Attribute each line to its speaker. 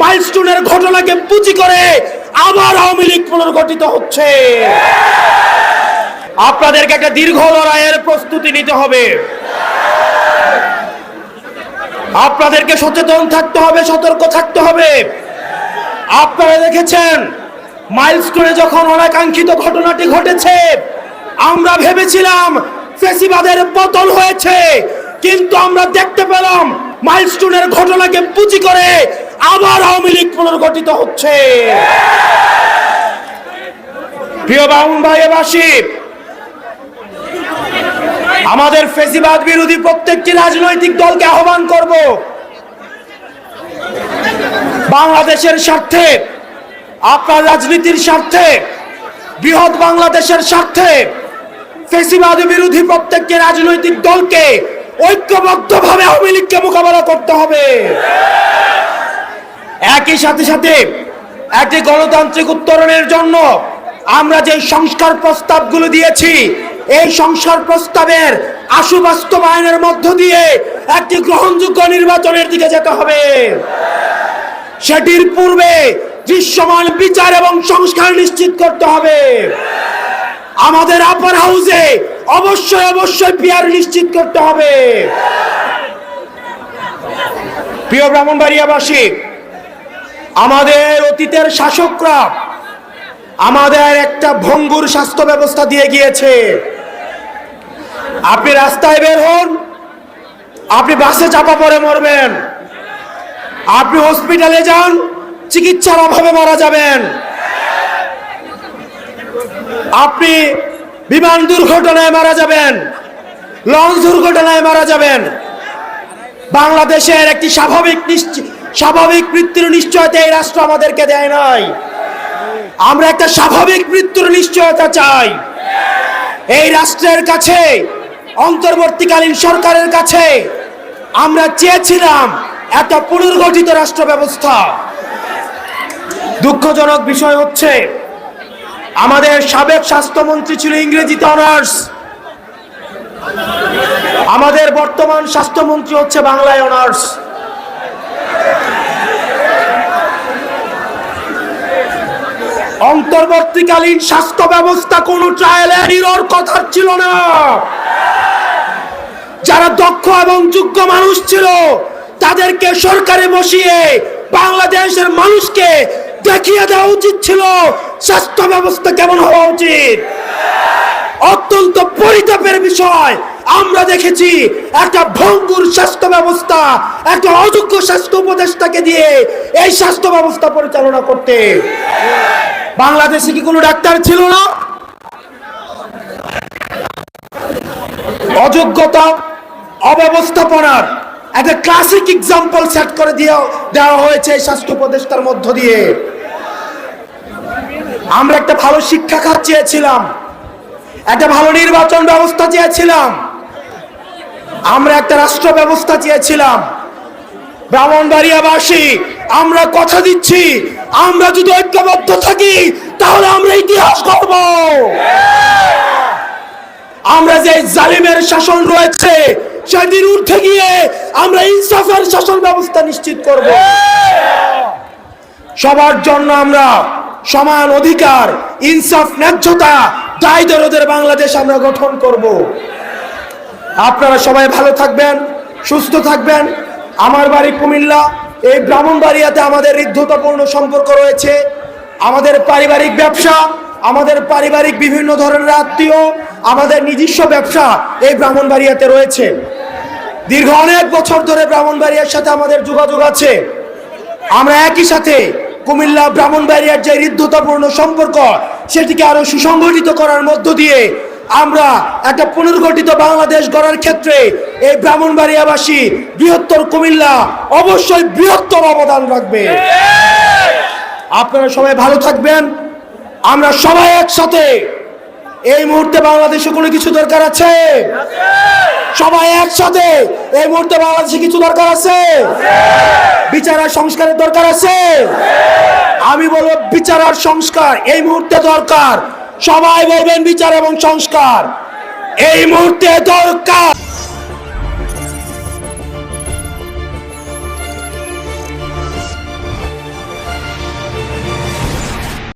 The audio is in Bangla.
Speaker 1: মাইলস্টোনের ঘটনাকে পুঁজি করে আবার আওয়ামী লীগ পুনর্গঠিত হচ্ছে। আপনাদেরকে একটা দীর্ঘ লড়াইয়ের প্রস্তুতি নিতে হবে। আপনাদেরকে সচেতন থাকতে হবে, সতর্ক থাকতে হবে। আপনারা দেখেছেন মাইলস্টোনে যখন অনাকাঙ্ক্ষিত ঘটনাটি ঘটেছে, আমরা ভেবেছিলাম ফ্যাসিবাদের পতন হয়েছে, কিন্তু আমরা দেখতে পেলাম মাইলস্টোনের ঘটনাকে পুঁজি করে আবার আওয়ামী লীগ পুনর্গঠিত হচ্ছে। প্রিয় ব্রাহ্মণবাড়িয়াবাসী, আমাদের ফ্যাসিবাদ বিরোধী প্রত্যেকটি রাজনৈতিক দলকে আহ্বান করব, বাংলাদেশের স্বার্থে, আপনার রাজনীতির স্বার্থে, বৃহৎ বাংলাদেশের স্বার্থে ফ্যাসিবাদ বিরোধী প্রত্যেকটি রাজনৈতিক দলকে ঐক্যবদ্ধভাবে আওয়ামী লীগকে মোকাবেলা করতে হবে। একই সাথে সাথে একটি গণতান্ত্রিক উত্তরণের জন্য আমরা যে সংস্কার প্রস্তাবগুলো দিয়েছি, এই সংস্কার প্রস্তাবের আশু বাস্তবায়নের মধ্য দিয়ে একটি গ্রহণযোগ্য নির্বাচনের দিকে যেতে হবে। সেটির পূর্বে দৃশ্যমান বিচার এবং সংস্কার নিশ্চিত করতে হবে। আমাদের আপার হাউসে অবশ্যই অবশ্যই পিআর নিশ্চিত করতে হবে। প্রিয় ব্রাহ্মণবাড়িয়াবাসী, আমাদের অতীতের শাসকরা আমাদের একটা ভঙ্গুর স্বাস্থ্য ব্যবস্থা দিয়ে গিয়েছে। আপনি রাস্তায় বের হন, আপনি বাসে চাপা পড়ে মরবেন। আপনি হসপিটালে যান, চিকিৎসার অভাবে মারা যাবেন। আপনি বিমান দুর্ঘটনায় মারা যাবেন, লঞ্চ দুর্ঘটনায় মারা যাবেন। বাংলাদেশের একটি স্বাভাবিক মৃত্যুর নিশ্চয়তা এই রাষ্ট্র আমাদেরকে দেয় নাই। আমরা একটা স্বাভাবিক মৃত্যুর নিশ্চয়তা চাই। এই রাষ্ট্রের কাছে, অন্তর্বর্তীকালীন সরকারের কাছে আমরা চেয়েছিলাম একটা পুনর্গঠিত রাষ্ট্র ব্যবস্থা। দুঃখজনক বিষয় হচ্ছে, আমাদের সাবেক স্বাস্থ্যমন্ত্রী ছিল ইংরেজিতে অনার্স, আমাদের বর্তমান স্বাস্থ্যমন্ত্রী হচ্ছে বাংলায় অনার্স। অন্তর্বর্তীকালীন স্বাস্থ্য ব্যবস্থা কোন ট্রায়াল এন্ড এরর কথা ছিল না। যারা দক্ষ এবং যোগ্য মানুষ ছিল তাদেরকে সরকারে বসিয়ে বাংলাদেশের মানুষকে দেখিয়ে দেওয়া উচিত ছিল স্বাস্থ্য ব্যবস্থা কেমন হওয়া উচিত। অত্যন্ত পরিতাপের বিষয়, আমরা দেখেছি একটা ভঙ্গুর স্বাস্থ্য ব্যবস্থা একটা অযোগ্য স্বাস্থ্য উপদেষ্টাকে দিয়ে এই স্বাস্থ্য ব্যবস্থা পরিচালনা করতে। বাংলাদেশে কি কোনো ডাক্তার ছিল না? অযোগ্যতা, অব্যবস্থাপনার একটা ক্লাসিক এক্সাম্পল সেট করে দেওয়া হয়েছে এই স্বাস্থ্য উপদেষ্টার মধ্য দিয়ে। আমরা একটা ভালো শিক্ষা খাত চেয়েছিলাম, একটা ভালো নির্বাচন ব্যবস্থা চেয়েছিলাম, আমরা একটা রাষ্ট্র ব্যবস্থা চেয়েছিলাম। ব্রাহ্মণবাড়িয়াবাসী, আমরা কথা দিচ্ছি, আমরা যদি ঐক্যবদ্ধ থাকি তাহলে আমরা ইতিহাস করব। আমরা যে জালিমের শাসন রয়েছে সেদিন উঠে গিয়ে আমরা ইনসাফের শাসন ব্যবস্থা নিশ্চিত করব। সবার জন্য আমরা সমান অধিকার, ইনসাফ, ন্যায্যতা, দায় দরদের বাংলাদেশ আমরা গঠন করব। আপনারা সবাই ভালো থাকবেন, সুস্থ থাকবেন। আমার বাড়ি কুমিল্লা, এই ব্রাহ্মণবাড়িয়াতে আমাদের হৃদ্যতাপূর্ণ সম্পর্ক রয়েছে। আমাদের পারিবারিক ব্যবসা, আমাদের পারিবারিক বিভিন্ন ধরনের আত্মীয়, আমাদের নিজস্ব ব্যবসা এই ব্রাহ্মণবাড়িয়াতে রয়েছে। দীর্ঘ অনেক বছর ধরে ব্রাহ্মণবাড়িয়ার সাথে আমাদের যোগাযোগ আছে। আমরা একই সাথে কুমিল্লা ব্রাহ্মণবাড়িয়ার যে হৃদ্যতাপূর্ণ সম্পর্ক সেটিকে আরো সুসংগঠিত করার মধ্য দিয়ে আমরা একটা পুনর্গঠিত বাংলাদেশ গড়ার ক্ষেত্রে এই ব্রাহ্মণবাড়িয়াবাসী, বৃহত্তর কুমিল্লা অবশ্যই বৃহত্তর অবদান রাখবে। আপনারা সবাই ভালো থাকবেন। আমরা সবাই একসাথে, এই মুহূর্তে বাংলাদেশে কোনো কিছু দরকার আছে? সবাই একসাথে, এই মুহূর্তে বাংলাদেশে কিছু দরকার আছে? বিচার আর সংস্কারের দরকার আছে? আমি বলবো বিচার আর সংস্কার এই মুহূর্তে দরকার। সবাই বলবেন বিচার এবং সংস্কার এই মুহূর্তে দরকার।